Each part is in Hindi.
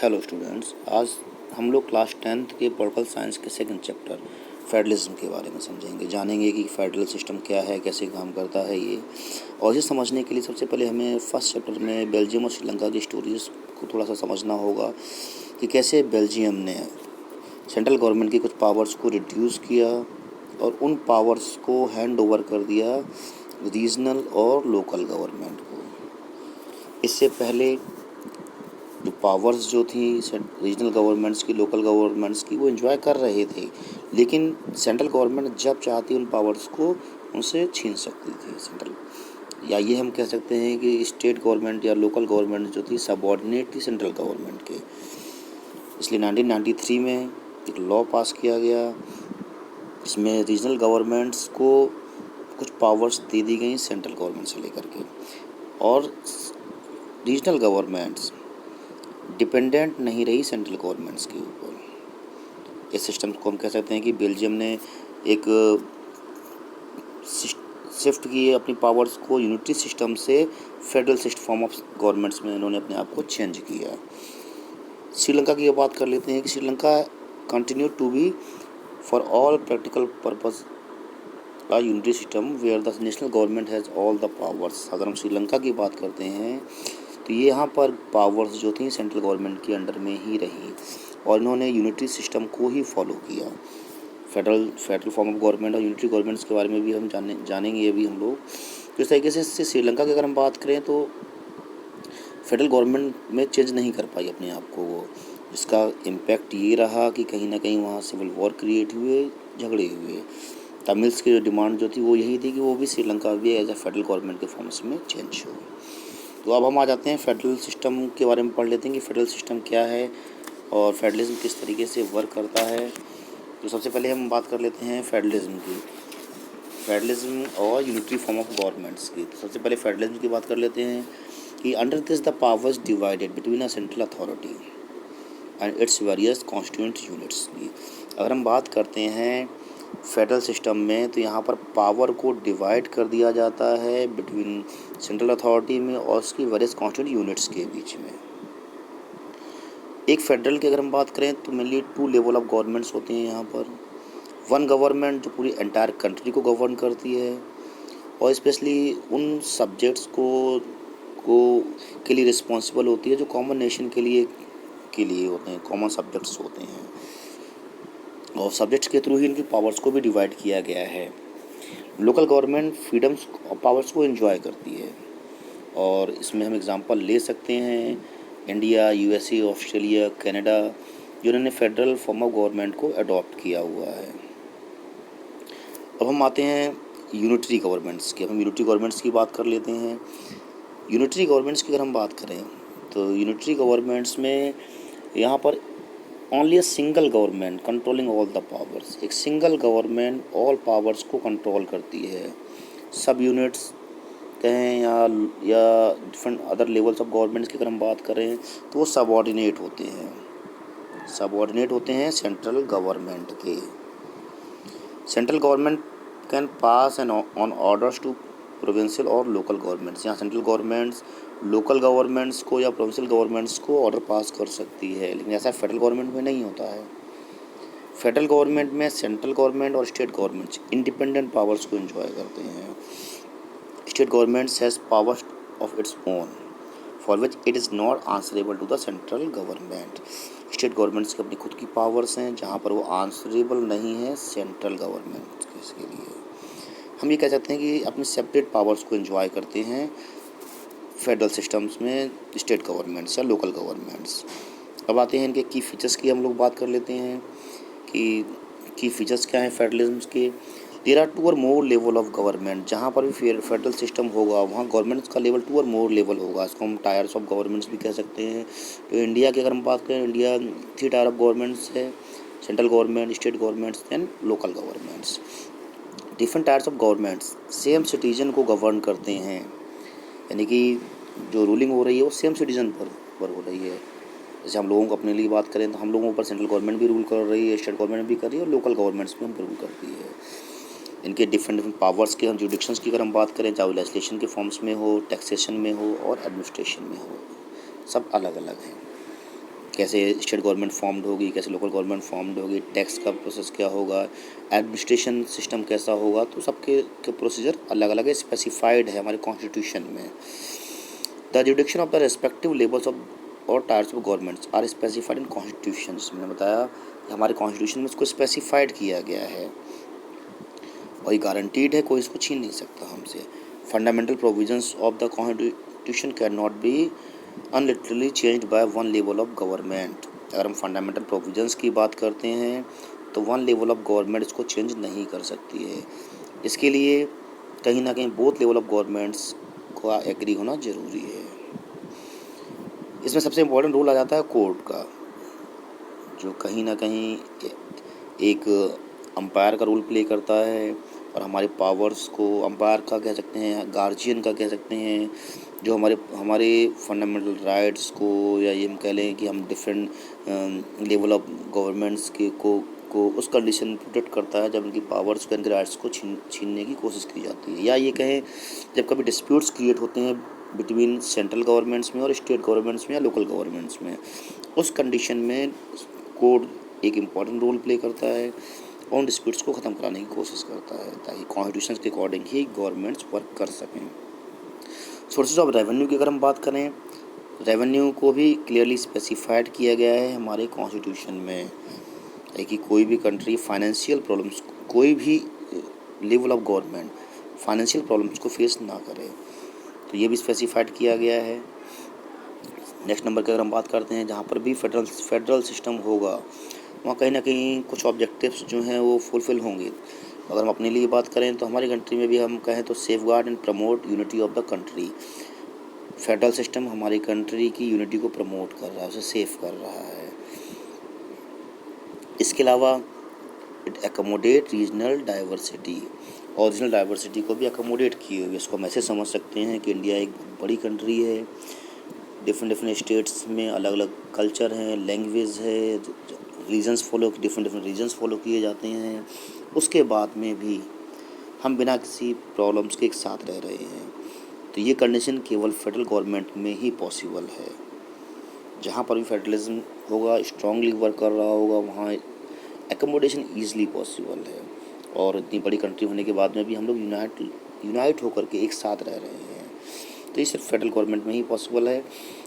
हेलो स्टूडेंट्स, आज हम लोग क्लास 10th के पॉलिटिकल साइंस के सेकंड चैप्टर फेडरलिज्म के बारे में समझेंगे, जानेंगे कि फेडरल सिस्टम क्या है, कैसे काम करता है ये। और इसे समझने के लिए सबसे पहले हमें फर्स्ट चैप्टर में बेल्जियम और श्रीलंका की स्टोरीज को थोड़ा सा समझना होगा कि कैसे बेल्जियम ने सेंट्रल गवर्नमेंट की कुछ पावर्स को रिड्यूस किया और उन पावर्स को हैंड ओवर कर दिया रीजनल और लोकल गवर्नमेंट को। इससे पहले जो पावर्स जो थी रीजनल गवर्नमेंट्स की, लोकल गवर्नमेंट्स की, वो एंजॉय कर रहे थे, लेकिन सेंट्रल गवर्नमेंट जब चाहती उन पावर्स को उनसे छीन सकती थी सेंट्रल। या ये हम कह सकते हैं कि स्टेट गवर्नमेंट या लोकल गवर्नमेंट जो थी सबऑर्डिनेट थी सेंट्रल गवर्नमेंट के। इसलिए 1993 में एक लॉ पास किया गया, इसमें रीजनल गवर्नमेंट्स को कुछ पावर्स दे दी गई सेंट्रल गवर्नमेंट से लेकर के, और रीजनल गवर्नमेंट्स डिपेंडेंट नहीं रही सेंट्रल गवर्नमेंट्स के ऊपर। इस सिस्टम को हम कह सकते हैं कि बेल्जियम ने एक शिफ्ट किए अपनी पावर्स को यूनिटरी सिस्टम से federal system form of governments में इन्होंने अपने आप को चेंज किया। श्रीलंका की बात कर लेते हैं कि Sri Lanka continue to be for all practical purpose a unitary system where the national government has all the powers. अगर हम श्रीलंका की बात करते हैं तो ये यहाँ पर पावर्स जो थी सेंट्रल गवर्नमेंट के अंडर में ही रही और इन्होंने यूनिटरी सिस्टम को ही फॉलो किया। फेडरल फॉर्म ऑफ गवर्नमेंट और यूनिटरी गवर्नमेंट्स के बारे में भी हम जानेंगे अभी हम लोग। तो इस तरीके से श्रीलंका की अगर हम बात करें तो फेडरल गवर्नमेंट में चेंज नहीं कर पाई अपने आप को वो, जिसका इम्पैक्ट ये रहा कि कहीं ना कहीं वहाँ सिविल वॉर क्रिएट हुए, झगड़े हुए। तमिल्स की डिमांड जो थी वो यही थी कि वो भी श्रीलंका भी एज ए फेडरल गवर्नमेंट के फॉर्म्स में चेंज हो। तो अब हम आ जाते हैं फेडरल सिस्टम के बारे में, पढ़ लेते हैं कि फेडरल सिस्टम क्या है और फेडरलिज्म किस तरीके से वर्क करता है। तो सबसे पहले हम बात कर लेते हैं फेडरलिज्म की, फेडरलिज्म और यूनिटरी फॉर्म ऑफ गवर्नमेंट्स की। तो सबसे पहले फेडरलिज्म की बात कर लेते हैं कि under this the powers divided between a central authority and its various constituent units की। अगर हम बात करते हैं फेडरल सिस्टम में तो यहाँ पर पावर को डिवाइड कर दिया जाता है बिटवीन सेंट्रल अथॉरिटी में और उसकी वेरियस कॉन्स्टिट्यूएंट यूनिट्स के बीच में। एक फेडरल की अगर हम बात करें तो मेनली 2 लेवल ऑफ गवर्नमेंट्स होती हैं यहाँ पर। वन गवर्नमेंट जो पूरी एंटायर कंट्री को गवर्न करती है और स्पेशली उन सब्जेक्ट्स को के लिए रिस्पॉन्सिबल होती है जो कॉमन नेशन के लिए होते हैं, कॉमन सब्जेक्ट्स होते हैं, और सब्जेक्ट्स के थ्रू ही इनकी पावर्स को भी डिवाइड किया गया है। लोकल गवर्नमेंट फ्रीडम्स और पावर्स को एंजॉय करती है और इसमें हम एग्जांपल ले सकते हैं इंडिया, यूएसए, ऑस्ट्रेलिया, कनाडा, जिन्होंने फेडरल फॉर्म ऑफ गवर्नमेंट को अडॉप्ट किया हुआ है। अब हम आते हैं यूनिटरी गवर्नमेंट्स की। हम यूनिटरी गवर्नमेंट्स की बात कर लेते हैं। यूनिटरी गवर्नमेंट्स की अगर हम बात करें तो यूनिटरी गवर्नमेंट्स में यहाँ पर only a single government controlling all the powers. एक सिंगल गवर्नमेंट ऑल पावर्स को कंट्रोल करती है। सब यूनिट्स कहें या different other levels of governments की अगर हम बात करें तो वो सबऑर्डिनेट होते हैं सेंट्रल गवर्नमेंट के। Central government can pass an on orders to provincial और लोकल गवर्नमेंट्स। यहाँ सेंट्रल गवर्नमेंट्स लोकल गवर्नमेंट्स को या प्रोविंशियल गवर्नमेंट्स को ऑर्डर पास कर सकती है, लेकिन ऐसा फेडरल गवर्नमेंट में नहीं होता है। फेडरल गवर्नमेंट में सेंट्रल गवर्नमेंट और स्टेट गवर्नमेंट्स इंडिपेंडेंट पावर्स को एंजॉय करते हैं। State governments has powers of its own for which it is not answerable to the central government. State governments की अपनी खुद की पावर्स हैं जहाँ पर वो आंसरेबल नहीं है सेंट्रल गवर्नमेंट के लिए। हम ये कह सकते हैं कि अपनी सेपरेट पावर्स को एंजॉय करते हैं फेडरल सिस्टम्स में स्टेट गवर्नमेंट्स या लोकल गवर्नमेंट्स। अब आते हैं इनके की फीचर्स की, हम लोग बात कर लेते हैं कि की फीचर्स क्या हैं फेडरलिज्म के। देयर आर 2 और मोर लेवल ऑफ गवर्नमेंट। जहाँ पर भी फेडरल सिस्टम होगा वहाँ गवर्नमेंट्स का लेवल 2 और मोर लेवल होगा। इसको हम टायर्स ऑफ गवर्नमेंट्स भी कह सकते हैं। तो इंडिया की अगर हम बात करें, इंडिया 3 टायर ऑफ गवर्नमेंट्स है, central government, state governments and local governments. Different tyres of governments same citizen को गवर्न करते हैं, यानी कि जो रूलिंग हो रही है वो सेम सिटीजन पर हो रही है। जैसे हम लोगों को अपने लिए बात करें तो हम लोगों पर सेंट्रल गवर्नमेंट भी रूल कर रही है, स्टेट गवर्नमेंट भी कर रही है और लोकल गवर्नमेंट्स भी हम रूल करती है। इनके डिफरेंट पावर्स के, हम जुडिक्शंस की अगर हम बात करें, चाहे लेजिस्लेशन के फॉर्म्स में हो, टैक्सेशन में हो और एडमिनिस्ट्रेशन में हो, सब अलग अलग हैं। कैसे स्टेट गवर्नमेंट फॉर्म्ड होगी, कैसे लोकल गवर्नमेंट फॉर्म्ड होगी, टैक्स का प्रोसेस क्या होगा, एडमिनिस्ट्रेशन सिस्टम कैसा होगा, तो सबके के प्रोसीजर अलग अलग स्पेसिफाइड है हमारे कॉन्स्टिट्यूशन में। The jurisdiction of the respective levels of और tiers of governments are specified in constitution. मैंने बताया कि हमारे कॉन्स्टिट्यूशन में इसको स्पेसिफाइड किया गया है और ये गारंटीड है, कोई इसको छीन नहीं सकता हमसे। Fundamental provisions of the constitution can not be unilaterally changed by one level of government. अगर हम फंडामेंटल प्रोविजंस की बात करते हैं तो वन लेवल ऑफ गवर्नमेंट इसको चेंज नहीं कर सकती है। इसके लिए कहीं ना कहीं बोथ लेवल ऑफ गवर्नमेंट्स को एग्री होना ज़रूरी है। इसमें सबसे इम्पोर्टेंट रोल आ जाता है कोर्ट का, जो कहीं ना कहीं एक अंपायर का रोल प्ले करता है और हमारे पावर्स को अंपायर का कह सकते हैं, गार्जियन का कह सकते हैं, जो हमारे हमारे फंडामेंटल राइट्स को, या ये हम कह लें कि हम डिफरेंट लेवल ऑफ गवर्नमेंट्स को उस कंडीशन में प्रोटेक्ट करता है जब उनकी पावर्स को, उनके राइट्स को छीनने की कोशिश की जाती है। या ये कहें जब कभी डिस्प्यूट्स क्रिएट होते हैं बिटवीन सेंट्रल गवर्नमेंट्स में और स्टेट गवर्नमेंट्स में या लोकल गवर्नमेंट्स में, उस कंडीशन में कोर्ट एक इम्पॉर्टेंट रोल प्ले करता है, उन डिस्प्यूट्स को ख़त्म कराने की कोशिश करता है ताकि कॉन्स्टिट्यूशन के अकॉर्डिंग ही गवर्नमेंट्स वर्क कर सकें। सोर्सेज ऑफ रेवेन्यू की अगर हम बात करें, रेवेन्यू को भी क्लियरली स्पेसिफाइड किया गया है हमारे कॉन्स्टिट्यूशन में, कि कोई भी कंट्री फाइनेंशियल प्रॉब्लम्स, कोई भी level of government financial problems को फेस ना करे, तो ये भी स्पेसिफाइड किया गया है। नेक्स्ट नंबर की अगर हम बात करते हैं, जहाँ पर भी फेडरल सिस्टम होगा वहाँ कहीं ना कहीं कुछ ऑब्जेक्टिव्स जो हैं वो फुलफ़िल होंगे। अगर हम अपने लिए बात करें तो हमारी कंट्री में भी हम कहें तो safe guard and promote unity of the country. Federal system हमारी कंट्री की यूनिटी को प्रमोट कर रहा है, उसे सेफ कर रहा है। इसके अलावा it accommodate regional diversity, original diversity को भी एकोमोडेट किए हुए। इसको हम ऐसे समझ सकते हैं कि इंडिया एक बड़ी कंट्री है, डिफरेंट स्टेट्स में अलग अलग कल्चर हैं, लैंग्वेज है, डिफरेंट रीजन्स फॉलो किए जाते हैं। उसके बाद में भी हम बिना किसी प्रॉब्लम्स के एक साथ रह रहे हैं, तो ये कंडीशन केवल फेडरल गवर्नमेंट में ही पॉसिबल है। जहाँ पर भी फेडरलिज्म होगा, स्ट्रांगली वर्क कर रहा होगा, वहाँ एकोमोडेशन ईजिली पॉसिबल है। और इतनी बड़ी कंट्री होने के बाद में भी हम लोग यूनाइट होकर के एक साथ रह रहे हैं, तो ये सिर्फ फेडरल गवर्नमेंट में ही पॉसिबल है।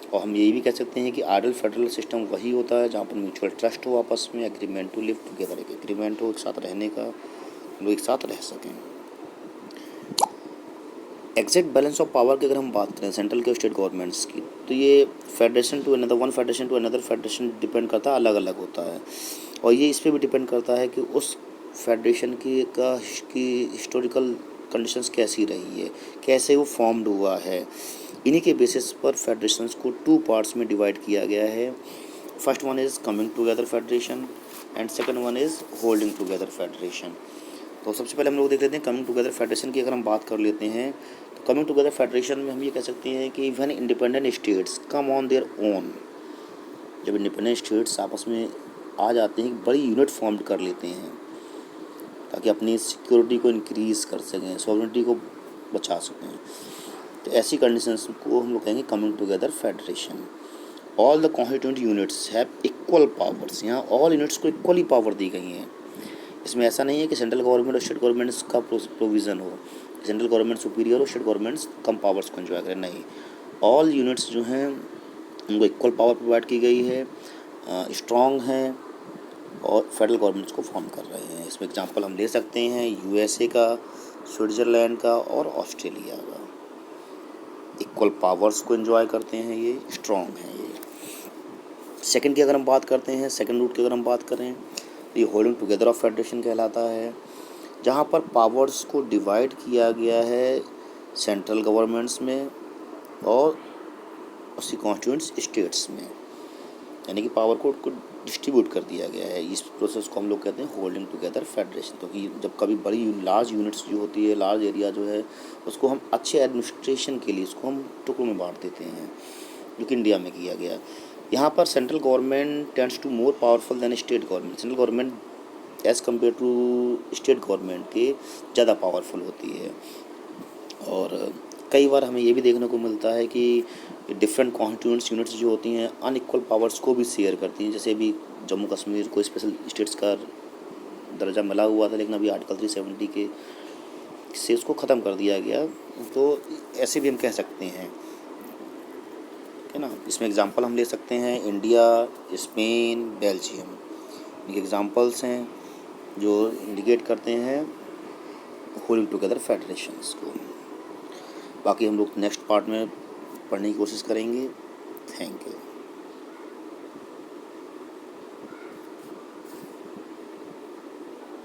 और हम यही भी कह सकते हैं कि आइडियल फेडरल सिस्टम वही होता है जहाँ पर म्यूचुअल ट्रस्ट हो, आपस में एग्रीमेंट टू लिव टुगेदर, एक एग्रीमेंट हो एक साथ रहने का, लोग एक साथ रह सकें। एग्जैक्ट बैलेंस ऑफ पावर की अगर हम बात करें सेंट्रल के स्टेट गवर्नमेंट्स की, तो ये federation to another federation depend करता है, अलग अलग होता है। और ये इस पर भी डिपेंड करता है कि उस फेडरेशन की हिस्टोरिकल कंडीशंस कैसी रही है, कैसे वो फॉर्म्ड हुआ है। इन्हीं के बेसिस पर फेडरेशंस को 2 पार्ट्स में डिवाइड किया गया है। First one is coming together federation and second one is holding together federation. तो सबसे पहले हम लोग देख लेते हैं कमिंग टुगेदर फेडरेशन की। अगर हम बात कर लेते हैं तो कमिंग टुगेदर फेडरेशन में हम ये कह सकते हैं कि when independent states come on their own, जब इंडिपेंडेंट स्टेट्स आपस में आ जाते हैं, बड़ी यूनिट फॉर्म कर लेते हैं ताकि अपनी सिक्योरिटी को इंक्रीज़ कर सकें, सॉवरेनिटी को बचा सकें, तो ऐसी कंडीशंस को हम लोग कहेंगे coming together federation. All the constituent units have equal powers, यहाँ ऑल यूनिट्स को इक्वली पावर दी गई हैं। इसमें ऐसा नहीं है कि सेंट्रल गवर्नमेंट और स्टेट गवर्नमेंट्स का प्रोविज़न हो, सेंट्रल गवर्नमेंट सुपीरियर और स्टेट गवर्नमेंट्स कम पावर्स को एंजॉय करें, नहीं। ऑल यूनिट्स जो हैं उनको इक्वल पावर प्रोवाइड की गई है, स्ट्रॉन्ग हैं और फेडरल गवर्नमेंट्स को फॉर्म कर रहे हैं। इसमें एग्जांपल हम ले सकते हैं यूएसए का, स्विट्ज़रलैंड का और ऑस्ट्रेलिया का। इक्वल पावर्स को एंजॉय करते हैं, ये स्ट्रॉन्ग हैं ये। सेकंड की अगर हम बात करते हैं, सेकंड रूट की अगर हम बात करें तो ये होल्डिंग टुगेदर ऑफ फेडरेशन कहलाता है, जहाँ पर पावर्स को डिवाइड किया गया है सेंट्रल गवर्नमेंट्स में और उसकी कॉन्स्टिट्यूएंट स्टेट्स में, यानी कि पावर को डिस्ट्रीब्यूट कर दिया गया है। इस प्रोसेस को हम लोग कहते हैं होल्डिंग टुगेदर फेडरेशन। तो कि जब कभी बड़ी लार्ज यूनिट्स जो होती है, लार्ज एरिया जो है, उसको हम अच्छे एडमिनिस्ट्रेशन के लिए उसको हम टुकड़ों में बांट देते हैं, जो कि इंडिया में किया गया। यहाँ पर central government tends to more powerful than state government. Central government as compare to state government के ज़्यादा पावरफुल होती है। और कई बार हमें ये भी देखने को मिलता है कि डिफरेंट कॉन्स्टिट्यूंट्स यूनिट्स जो होती हैं अनइक्वल पावर्स को भी शेयर करती हैं। जैसे अभी जम्मू कश्मीर को स्पेशल स्टेट्स का दर्जा मिला हुआ था, लेकिन अभी आर्टिकल 370 के से उसको ख़त्म कर दिया गया। तो ऐसे भी हम कह सकते हैं, है ना। इसमें एग्जांपल हम ले सकते हैं इंडिया, स्पेन, बेल्जियम। ये एग्जांपल्स हैं जो इंडिकेट करते हैं होल्डिंग टुगेदर फेडरेशंस को। बाकी हम लोग नेक्स्ट पार्ट में पढ़ने की कोशिश करेंगे। Thank you.